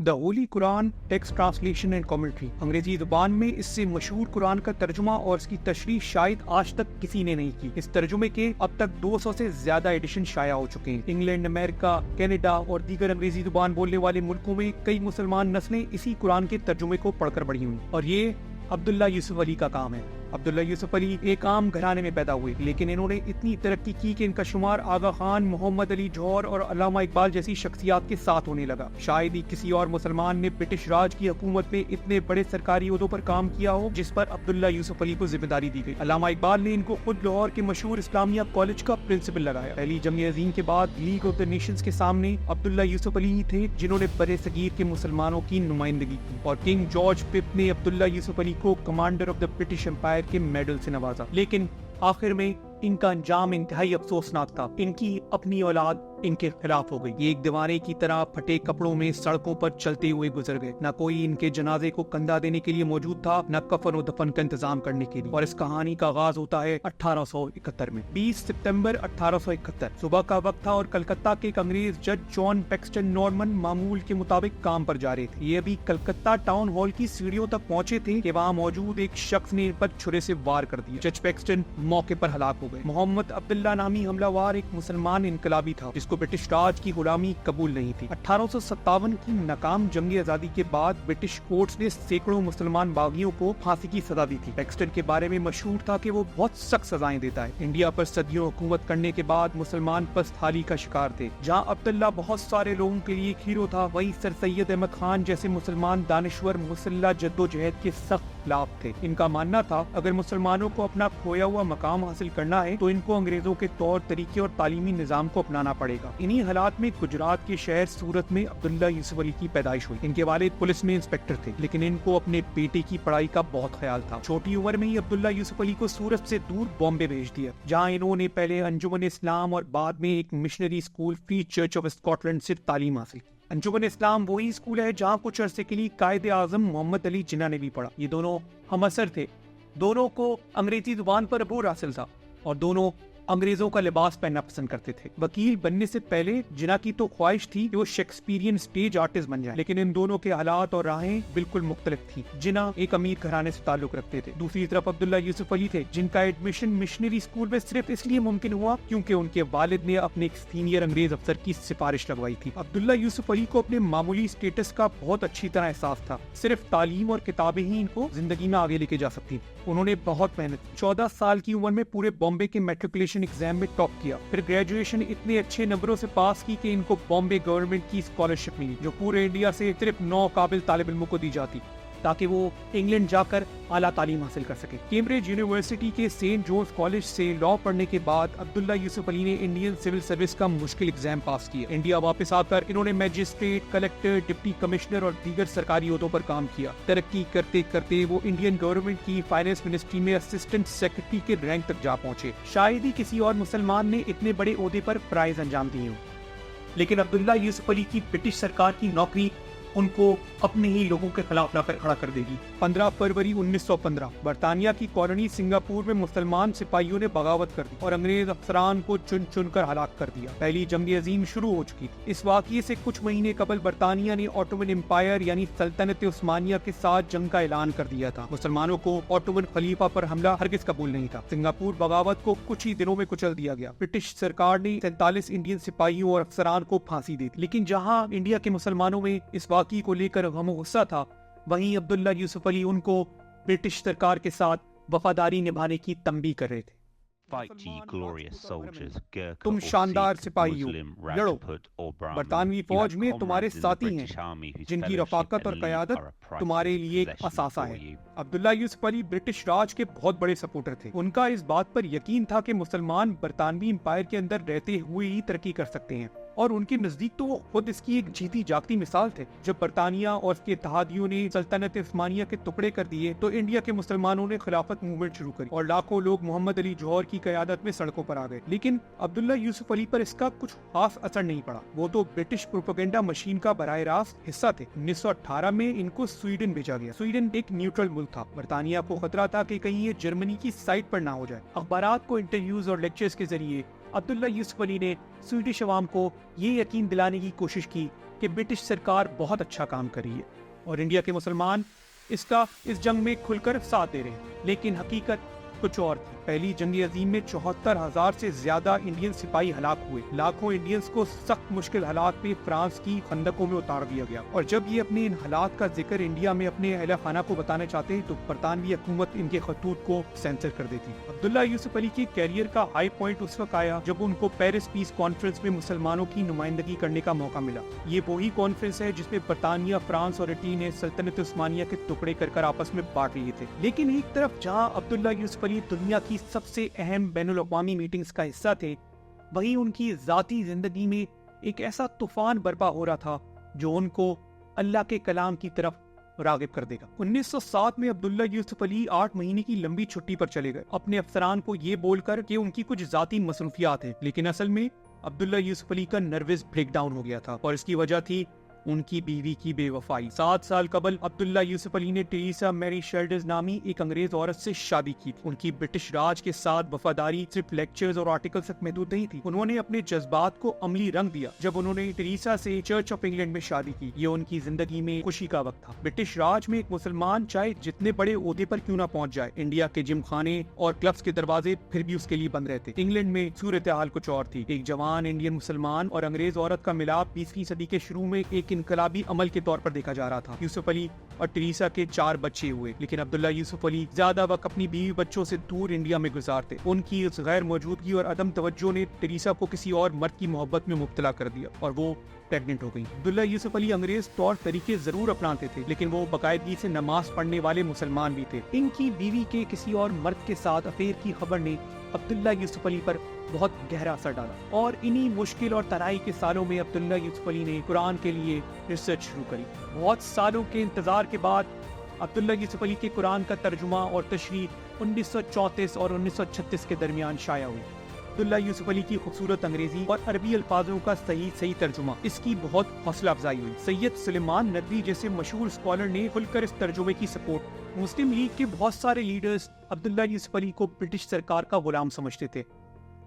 The Holy Quran text translation and commentary, انگریزی زبان میں اس سے مشہور قرآن کا ترجمہ اور اس کی تشریح شاید آج تک کسی نے نہیں کی۔ اس ترجمے کے اب تک 200 سے زیادہ ایڈیشن شائع ہو چکے ہیں۔ انگلینڈ، امریکہ، کینیڈا اور دیگر انگریزی زبان بولنے والے ملکوں میں کئی مسلمان نسلیں اسی قرآن کے ترجمے کو پڑھ کر بڑھی ہوئی، اور یہ عبداللہ یوسف علی کا کام ہے۔ عبداللہ یوسف علی ایک عام گھرانے میں پیدا ہوئے، لیکن انہوں نے اتنی ترقی کی کہ ان کا شمار آغا خان، محمد علی جوہر اور علامہ اقبال جیسی شخصیات کے ساتھ ہونے لگا۔ شاید ہی کسی اور مسلمان نے برٹش راج کی حکومت میں اتنے بڑے سرکاری عہدوں پر کام کیا ہو جس پر عبداللہ یوسف علی کو ذمہ داری دی گئی۔ علامہ اقبال نے ان کو خود لاہور کے مشہور اسلامیہ کالج کا پرنسپل لگایا۔ پہلی جنگ عظیم کے بعد لیگ آف دا نیشنز کے سامنے عبداللہ یوسف علی ہی تھے جنہوں نے برِ صغیر کے مسلمانوں کی نمائندگی کی، اور کنگ جارج پپ نے عبداللہ یوسف علی کو commander of the British umpire کے میڈل سے نوازا، لیکن آخر میں ان کا انجام انتہائی افسوسناک تھا۔ ان کی اپنی اولاد ان کے خلاف ہو گئی۔ یہ ایک دیوانے کی طرح پھٹے کپڑوں میں سڑکوں پر چلتے ہوئے گزر گئے۔ نہ کوئی ان کے جنازے کو کندھا دینے کے لیے موجود تھا، نہ کفن و دفن کا انتظام کرنے کے لیے۔ اور اس کہانی کا آغاز ہوتا ہے 1871 میں، 20 ستمبر 1871 صبح کا وقت تھا، اور کلکتہ کے ایک انگریز جج جان پیکسٹن نارمن معمول کے مطابق کام پر جا رہے تھے۔ یہ ابھی کلکتہ ٹاؤن ہال کی سیڑھیوں تک پہنچے تھے کہ وہاں موجود ایک شخص نے ان پر چھرے سے وار کر دیا۔ جج پیکسٹن موقع پر ہلاک ہو گئے۔ محمد عبداللہ نامی حملہ وار ایک مسلمان انقلابی تھا جس کو برٹش راج کی غلامی قبول نہیں تھی۔ 1857 کی ناکام جنگی آزادی کے بعد برٹش کورٹس نے سینکڑوں مسلمان باغیوں کو پھانسی کی سزا دی تھی۔ پیکسٹن کے بارے میں مشہور تھا کہ وہ بہت سخت سزائیں دیتا ہے۔ انڈیا پر صدیوں حکومت کرنے کے بعد مسلمان پست حالی کا شکار تھے۔ جہاں عبداللہ بہت سارے لوگوں کے لیے ایک ہیرو تھا، وہیں سر سید احمد خان جیسے مسلمان دانشور مسلح جدوجہد کے سخت خلاف تھے۔ ان کا ماننا تھا اگر مسلمانوں کو اپنا کھویا ہوا مقام حاصل کرنا ہے تو ان کو انگریزوں کے طور طریقے اور تعلیمی نظام کو اپنانا پڑے گا۔ انہی حالات میں گجرات کے شہر سورت میں عبداللہ یوسف علی کی پیدائش ہوئی۔ ان کے والد پولیس میں انسپیکٹر تھے، لیکن ان کو اپنے بیٹے کی پڑھائی کا بہت خیال تھا۔ چھوٹی عمر میں ہی عبداللہ یوسف علی کو سورت سے دور بامبے بھیج دیا، جہاں انہوں نے پہلے انجمن اسلام اور بعد میں ایک missionary school free church of Scotland سے تعلیم حاصل کی۔ انجمن اسلام وہی اسکول ہے جہاں کچھ عرصے کے لیے قائد اعظم محمد علی جناح نے بھی پڑھا۔ یہ دونوں ہم عصر تھے، دونوں کو انگریزی زبان پر عبور حاصل تھا، اور دونوں انگریزوں کا لباس پہننا پسند کرتے تھے۔ وکیل بننے سے پہلے جناح کی تو خواہش تھی کہ وہ شیکسپیرین سٹیج آرٹسٹ بن جائیں، لیکن ان دونوں کے حالات اور راہیں بالکل مختلف تھیں۔ جناح ایک امیر گھرانے سے تعلق رکھتے تھے، دوسری طرف عبداللہ یوسف علی تھے جن کا ایڈمیشن مشنری اسکول میں صرف اس لیے ممکن ہوا کیونکہ ان کے والد نے اپنے ایک سینئر انگریز افسر کی سفارش لگوائی تھی۔ عبداللہ یوسف علی کو اپنے معمولی اسٹیٹس کا بہت اچھی طرح احساس تھا۔ صرف تعلیم اور کتابیں ہی ان کو زندگی میں آگے لے کے جا سکتی۔ انہوں نے بہت محنت کی، 14 سال کی عمر میں پورے بامبے کے میٹریکولیشن ایگزام میں ٹاپ کیا، پھر گریجویشن اتنے اچھے نمبروں سے پاس کی کہ ان کو بامبے گورنمنٹ کی اسکالرشپ ملی، جو پورے انڈیا سے صرف 9 قابل طالب علموں کو دی جاتی تاکہ وہ انگلینڈ جا کر اعلیٰ تعلیم حاصل کر سکے۔ کیمبرج یونیورسٹی کے سینٹ جونز کالج سے لاء پڑھنے کے بعد عبداللہ یوسف علی نے انڈین سول سروس کا مشکل ایگزام پاس کیا۔ انڈیا واپس آ کر انہوں نے میجسٹریٹ، کلکٹر، ڈپٹی کمشنر اور دیگر سرکاری عہدوں پر کام کیا۔ ترقی کرتے کرتے وہ انڈین گورنمنٹ کی فائنانس منسٹری میں اسسٹنٹ سیکرٹری کے رینک تک جا پہنچے۔ شاید ہی کسی اور مسلمان نے اتنے بڑے عہدے پر فرائض انجام دیے ہوں، لیکن عبداللہ یوسف علی کی برٹش سرکار کی نوکری ان کو اپنے ہی لوگوں کے خلاف لا کر کھڑا کر دے گی۔ 15 فروری 1915 برطانیہ کی کالونی سنگاپور میں مسلمان سپاہیوں نے بغاوت کر دی اور انگریز افسران کو چن چن کر ہلاک کر دیا۔ پہلی جنگ عظیم شروع ہو چکی تھی۔ اس واقعے سے کچھ مہینے قبل برطانیہ نے آٹومن امپائر یعنی سلطنت عثمانیہ کے ساتھ جنگ کا اعلان کر دیا تھا۔ مسلمانوں کو آٹومن خلیفہ پر حملہ ہرگز قبول نہیں تھا۔ سنگاپور بغاوت کو کچھ ہی دنوں میں کچل دیا گیا۔ برٹش سرکار نے 47 انڈین سپاہیوں اور افسران کو پھانسی دی تھی، لیکن جہاں انڈیا کے مسلمانوں میں اس واقعے کو لے کر غم و غصہ تھا، وہیں عبداللہ یوسف علی ان کو برٹش سرکار کے ساتھ وفاداری نبھانے کی تنبیہ کر رہے تھے۔ تم شاندار سپاہی ہو، لڑو، برطانوی فوج میں تمہارے ساتھی ہیں جن کی رفاقت اور قیادت تمہارے لیے ایک اثاثہ ہے۔ عبداللہ یوسف علی برٹش راج کے بہت بڑے سپورٹر تھے۔ ان کا اس بات پر یقین تھا کہ مسلمان برطانوی امپائر کے اندر رہتے ہوئے ہی ترقی کر سکتے ہیں، اور ان کے نزدیک تو وہ خود اس کی ایک جیتی جاگتی مثال تھے۔ جب برطانیہ اور اس کے اتحادیوں نے سلطنت عثمانیہ کے ٹکڑے کر دیے تو انڈیا کے مسلمانوں نے خلافت موومنٹ شروع کری اور لاکھوں لوگ محمد علی جوہر کی قیادت میں سڑکوں پر آ گئے، لیکن عبداللہ یوسف علی پر اس کا کچھ خاص اثر نہیں پڑا۔ وہ تو برٹش پروپیگنڈا مشین کا براہ راست حصہ تھے۔ 1918 میں ان کو سویڈن بھیجا گیا۔ سویڈن ایک نیوٹرل ملک تھا۔ برطانیہ کو خطرہ تھا کہ کہیں یہ جرمنی کی سائٹ پر نہ ہو جائے۔ اخبارات کو انٹرویوز اور لیکچرز کے ذریعے عبداللہ یوسف علی نے سویڈش عوام کو یہ یقین دلانے کی کوشش کی کہ برٹش سرکار بہت اچھا کام کر رہی ہے اور انڈیا کے مسلمان اس کا اس جنگ میں کھل کر ساتھ دے رہے ہیں، لیکن حقیقت کچھ اور تھی۔ پہلی جنگ عظیم میں 74,000 سے زیادہ انڈین سپاہی ہلاک ہوئے۔ لاکھوں انڈینز کو سخت مشکل حالات میں فرانس کی خندقوں میں اتار دیا گیا، اور جب یہ اپنے ان حالات کا ذکر انڈیا میں اپنے اہل خانہ کو بتانے چاہتے ہیں تو برطانوی حکومت ان کے خطوط کو سینسر کر دیتی۔ عبداللہ یوسف علی کے کیریئر کا ہائی پوائنٹ اس وقت آیا جب ان کو پیرس پیس کانفرنس میں مسلمانوں کی نمائندگی کرنے کا موقع ملا۔ یہ وہی کانفرنس ہے جس میں برطانیہ، فرانس اور اٹلی نے سلطنت عثمانیہ کے ٹکڑے کر آپس میں بانٹ لیے تھے، لیکن ایک طرف جہاں عبداللہ یوسف علی دنیا کی سب سے اہم بین الاقوامی میٹنگز کا حصہ تھے، وہیں ان کی ذاتی زندگی میں ایک ایسا طوفان برپا ہو رہا تھا جو ان کو اللہ کے کلام کی طرف راغب کر دے گا۔ 1907 میں عبداللہ یوسف علی 8 مہینے کی لمبی چھٹی پر چلے گئے، اپنے افسران کو یہ بول کر کہ ان کی کچھ ذاتی مصروفیات ہیں، لیکن اصل میں عبداللہ یوسف علی کا نروس بریک ڈاؤن ہو گیا تھا، اور اس کی وجہ تھی ان کی بیوی کی بے وفائی۔ 7 سال قبل عبداللہ یوسف علی نے ٹریسا میری شیلڈرز نامی ایک انگریز عورت سے شادی کی تھی۔ ان کی برٹش راج کے ساتھ وفاداری صرف لیکچرز اور آرٹیکلز تک محدود نہیں تھی، انہوں نے اپنے جذبات کو عملی رنگ دیا جب انہوں نے ٹریسا سے چرچ آف انگلینڈ میں شادی کی۔ یہ ان کی زندگی میں خوشی کا وقت تھا۔ برٹش راج میں ایک مسلمان چاہے جتنے بڑے عہدے پر کیوں نہ پہنچ جائے، انڈیا کے جم خانے اور کلبز کے دروازے پھر بھی اس کے لیے بند رہتے۔ انگلینڈ میں صورتحال کچھ اور تھی۔ ایک جوان انڈین مسلمان اور انگریز عورت کا ملاپ 20ویں صدی کے شروع میں ایک انقلابی عمل کے طور پر دیکھا جا رہا تھا۔ یوسف علی اور ٹریسا کے 4 بچے ہوئے، لیکن عبداللہ یوسف علی زیادہ وقت اپنی بیوی بچوں سے دور انڈیا میں گزارتے۔ ان کی اس غیر موجودگی اور عدم توجہ نے ٹریسا کو کسی اور مرد کی محبت میں مبتلا کر دیا اور وہ پریگننٹ ہو گئی۔ عبداللہ یوسف علی انگریز طور طریقے ضرور اپناتے تھے، لیکن وہ باقاعدگی سے نماز پڑھنے والے مسلمان بھی تھے۔ ان کی بیوی کے کسی اور مرد کے ساتھ افیئر کی خبر نے عبداللہ یوسف علی پر بہت گہرا اثر ڈالا، اور انہی مشکل اور تنہائی کے سالوں میں عبداللہ یوسف علی نے قرآن کے لیے ریسرچ شروع کری۔ بہت سالوں کے انتظار کے بعد عبداللہ یوسف علی کے قرآن کا ترجمہ اور تشریح 1934 اور 1936 کے درمیان شائع ہوئی۔ عبداللہ یوسف علی کی خوبصورت انگریزی اور عربی الفاظوں کا صحیح ترجمہ، اس کی بہت حوصلہ افزائی ہوئی۔ سید سلیمان ندوی جیسے مشہور اسکالر نے کھل کر اس ترجمے کی سپورٹ۔ مسلم لیگ کے بہت سارے لیڈرز عبداللہ یوسف علی کو برٹش سرکار کا غلام سمجھتے تھے،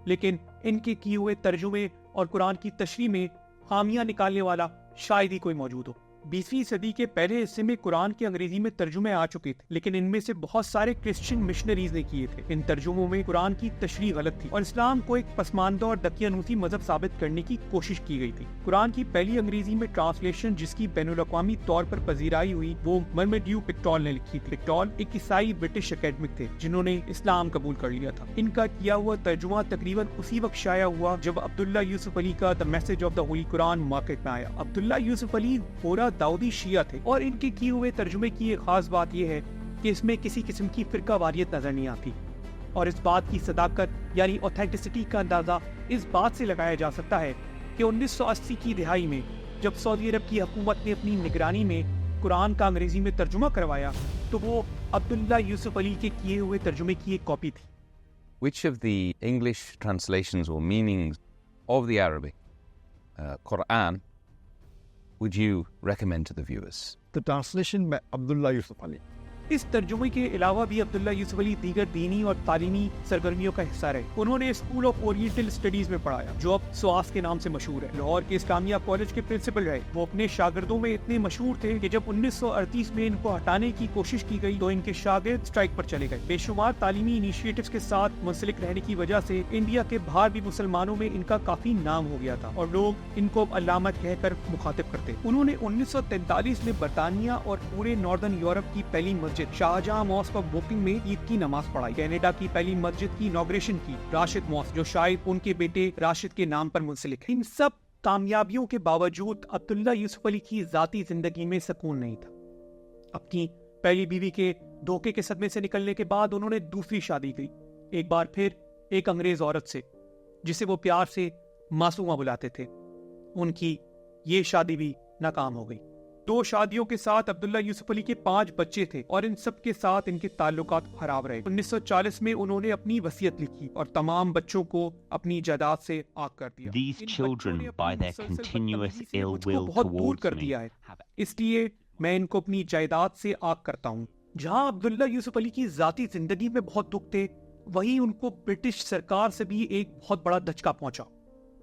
لیکن ان کے کیے ہوئے ترجمے اور قرآن کی تشریح میں خامیاں نکالنے والا شاید ہی کوئی موجود ہو۔ 20ویں صدی کے پہلے حصے میں قرآن کے انگریزی میں ترجمے آ چکے تھے، لیکن ان میں سے بہت سارے کرسچین مشنریز نے کیے تھے۔ ان ترجموں میں قرآن کی تشریح غلط تھی اور اسلام کو ایک پسماندہ اور دقیانوسی مذہب ثابت کرنے کی کوشش کی گئی تھی۔ قرآن کی پہلی انگریزی میں ٹرانسلیشن جس کی بین الاقوامی طور پر پذیرائی ہوئی وہ مرمڈیو پکٹول نے لکھی تھی۔ پکٹول ایک عیسائی برٹش اکیڈمک تھے جنہوں نے اسلام قبول کر لیا تھا۔ ان کا کیا ہوا ترجمہ تقریباً اسی وقت شائع ہوا جب عبداللہ یوسف علی کا The Message of the Holy Quran market میں آیا۔ عبداللہ یوسف علی پورا داؤدی شیعہ تھے، اور ان کے کیے ہوئے ترجمے کی ایک خاص بات یہ ہے کہ اس میں کسی قسم کی فرقہ واریت نظر نہیں آتی، اور اس بات کی صداقت یعنی اوتھینٹسٹی کا اندازہ اس بات سے لگایا جا سکتا ہے کہ 1980 کی دہائی میں جب سعودی عرب کی حکومت نے اپنی نگرانی میں قرآن کا انگریزی میں ترجمہ کروایا تو وہ عبداللہ یوسف علی کے کیے ہوئے ترجمے کی ایک کاپی تھی۔ Which of the English translations or meanings of the Arabic Quran would you recommend to the viewers? The translation by Abdullah Yusuf Ali. اس ترجمے کے علاوہ بھی عبداللہ یوسف علی دیگر دینی اور تعلیمی سرگرمیوں کا حصہ رہے۔ انہوں نے اسکول آف اورینٹل اسٹڈیز میں پڑھایا جو اب سواس کے نام سے مشہور ہے۔ لاہور کے اسلامیہ کالج کے پرنسپل رہے۔ وہ اپنے شاگردوں میں اتنے مشہور تھے کہ جب 1938 میں ان کو ہٹانے کی کوشش کی گئی تو ان کے شاگرد اسٹرائک پر چلے گئے۔ بے شمار تعلیمی انیشیٹوز کے ساتھ منسلک رہنے کی وجہ سے انڈیا کے باہر بھی مسلمانوں میں ان کا کافی نام ہو گیا تھا اور لوگ ان کو علامہ کہہ کر مخاطب کرتے۔ انہوں نے 1943 میں برطانیہ اور پورے ناردرن یورپ کی پہلی مسجد شاہجہاں ماسک آف بوکنگ میں عید کی نماز پڑھائی۔ کینیڈا کی پہلی مسجد کی انوگریشن کی راشد ماسک جو شاید ان کے بیٹے راشد کے نام پر منسلک ہے۔ ان سب کامیابیوں کے باوجود عبداللہ یوسف علی کی ذاتی زندگی میں سکون نہیں تھا۔ اپنی پہلی بیوی کے دھوکے کے صدمے سے نکلنے کے بعد انہوں نے دوسری شادی کی، ایک بار پھر ایک انگریز عورت سے جسے وہ پیار سے معصومہ بلاتے تھے۔ ان کی یہ شادی بھی ناکام ہو گئی۔ 2 شادیوں کے ساتھ عبداللہ یوسف علی کے 5 بچے تھے اور ان سب کے ساتھ ان کے تعلقات خراب رہے۔ 1940 میں انہوں نے اپنی وصیت لکھی اور تمام بچوں کو اپنی جائیداد سے آگ کر دیا۔ These children, by their continuous ill will بہت دور کر towards me, دیا ہے، have اس لیے میں ان کو اپنی جائیداد سے آگ کرتا ہوں۔ جہاں عبداللہ یوسف علی کی ذاتی زندگی میں بہت دکھ تھے، وہیں ان کو برٹش سرکار سے بھی ایک بہت بڑا دھچکا پہنچا،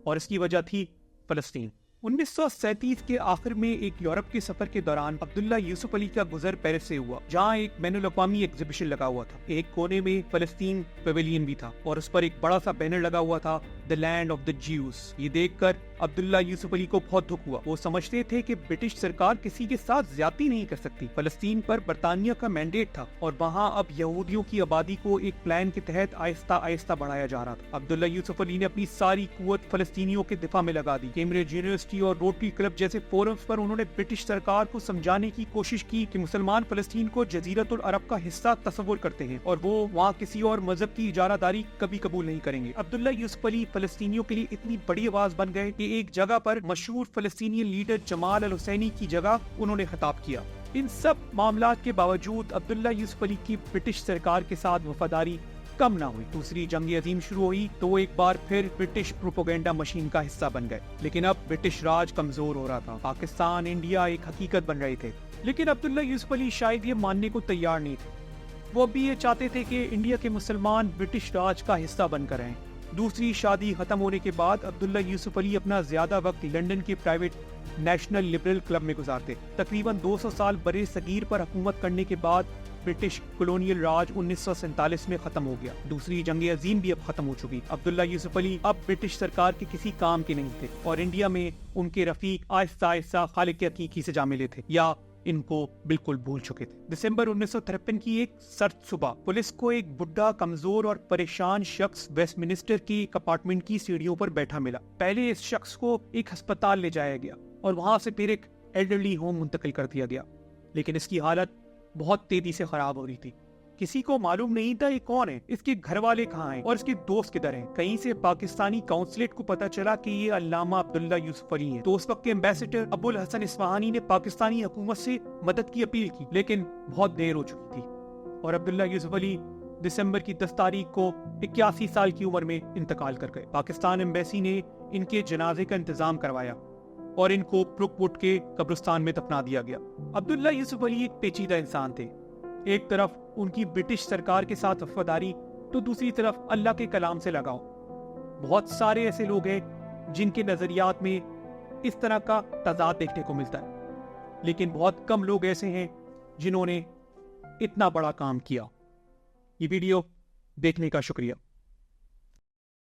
اور اس کی وجہ تھی فلسطین۔ 1937 کے آخر میں ایک یورپ کے سفر کے دوران عبداللہ یوسف علی کا گزر پیرس سے ہوا، جہاں ایک بین الاقوامی ایگزیبیشن لگا ہوا تھا۔ ایک کونے میں فلسطین پیویلین بھی تھا اور اس پر ایک بڑا سا بینر لگا ہوا تھا، the land of the Jews. یہ دیکھ کر عبداللہ یوسف علی کو بہت دکھ ہوا۔ وہ سمجھتے تھے کہ برٹش سرکار کسی کے ساتھ زیادتی نہیں کر سکتی۔ فلسطین پر برطانیہ کا مینڈیٹ تھا اور وہاں اب یہودیوں کی آبادی کو ایک پلان کے تحت آہستہ آہستہ بڑھایا جا رہا تھا۔ عبداللہ یوسف علی نے اپنی ساری قوت فلسطینیوں کے دفاع میں لگا دی۔ کیمبرج یونیورسٹی اور روٹری کلب جیسے فورمز پر انہوں نے برٹش سرکار کو سمجھانے کی کوشش کی کہ مسلمان فلسطین کو جزیرۃ العرب کا حصہ تصور کرتے ہیں اور وہ وہاں کسی اور مذہب کی اجارہ داری کبھی قبول نہیں کریں گے۔ عبداللہ یوسف علی فلسطینیوں کے لیے اتنی بڑی آواز بن گئے کہ ایک جگہ پر مشہور فلسطینی لیڈر جمال الحسینی کی جگہ انہوں نے خطاب کیا۔ ان سب معاملات کے باوجود عبداللہ یوسف علی کی برٹش سرکار کے ساتھ وفاداری کم نہ ہوئی۔ دوسری جنگ عظیم شروع ہوئی تو وہ ایک بار پھر برٹش پروپیگنڈا مشین کا حصہ بن گئے، لیکن اب برٹش راج کمزور ہو رہا تھا۔ پاکستان، انڈیا ایک حقیقت بن رہے تھے، لیکن عبداللہ یوسف علی شاید یہ ماننے کو تیار نہیں تھے۔ وہ بھی یہ چاہتے تھے کہ انڈیا کے مسلمان برٹش راج کا حصہ بن کر رہیں۔ دوسری شادی ختم ہونے کے بعد عبداللہ یوسف علی اپنا زیادہ وقت لنڈن کے پرائیویٹ نیشنل لبرل کلب میں گزارتے۔ تقریباً 200 سال برے صغیر پر حکومت کرنے کے بعد برٹش کولونیل راج 1947 میں ختم ہو گیا۔ دوسری جنگ عظیم بھی اب ختم ہو چکی۔ عبداللہ یوسف علی اب برٹش سرکار کے کسی کام کے نہیں تھے اور انڈیا میں ان کے رفیق آہستہ آہستہ خالق حقیقی سے جا ملے تھے یا ان کو بالکل بھول چکے تھے۔ دسمبر 1953 کی ایک سرد صبح پولیس کو ایک بڈھا، کمزور اور پریشان شخص ویسٹ منسٹر کی ایک اپارٹمنٹ کی سیڑھیوں پر بیٹھا ملا۔ پہلے اس شخص کو ایک ہسپتال لے جایا گیا اور وہاں سے پھر ایک ایلڈرلی ہوم منتقل کر دیا گیا، لیکن اس کی حالت بہت تیزی سے خراب ہو رہی تھی۔ کسی کو معلوم نہیں تھا یہ کون ہے، اس کے گھر والے کہاں ہیں اور اس کے دوست کدھر ہیں۔ کہیں سے پاکستانی کونسلیٹ کو پتا چلا کہ یہ علامہ عبداللہ یوسف علی ہیں، تو اس وقت کے ایمبیسڈر ابو الحسن اصفہانی نے پاکستانی حکومت سے مدد کی اپیل کی، لیکن بہت دیر ہو چکی تھی اور عبداللہ یوسف علی دسمبر کی 10 تاریخ کو 81 سال کی عمر میں انتقال کر گئے۔ پاکستان ایمبیسی نے ان کے جنازے کا انتظام کروایا اور ان کو بروک ووڈ کے قبرستان میں دفنا دیا گیا۔ عبداللہ یوسف علی ایک پیچیدہ انسان تھے۔ ایک طرف ان کی برٹش سرکار کے ساتھ وفاداری تو دوسری طرف اللہ کے کلام سے لگاؤ۔ بہت سارے ایسے لوگ ہیں جن کے نظریات میں اس طرح کا تضاد دیکھنے کو ملتا ہے، لیکن بہت کم لوگ ایسے ہیں جنہوں نے اتنا بڑا کام کیا۔ یہ ویڈیو دیکھنے کا شکریہ۔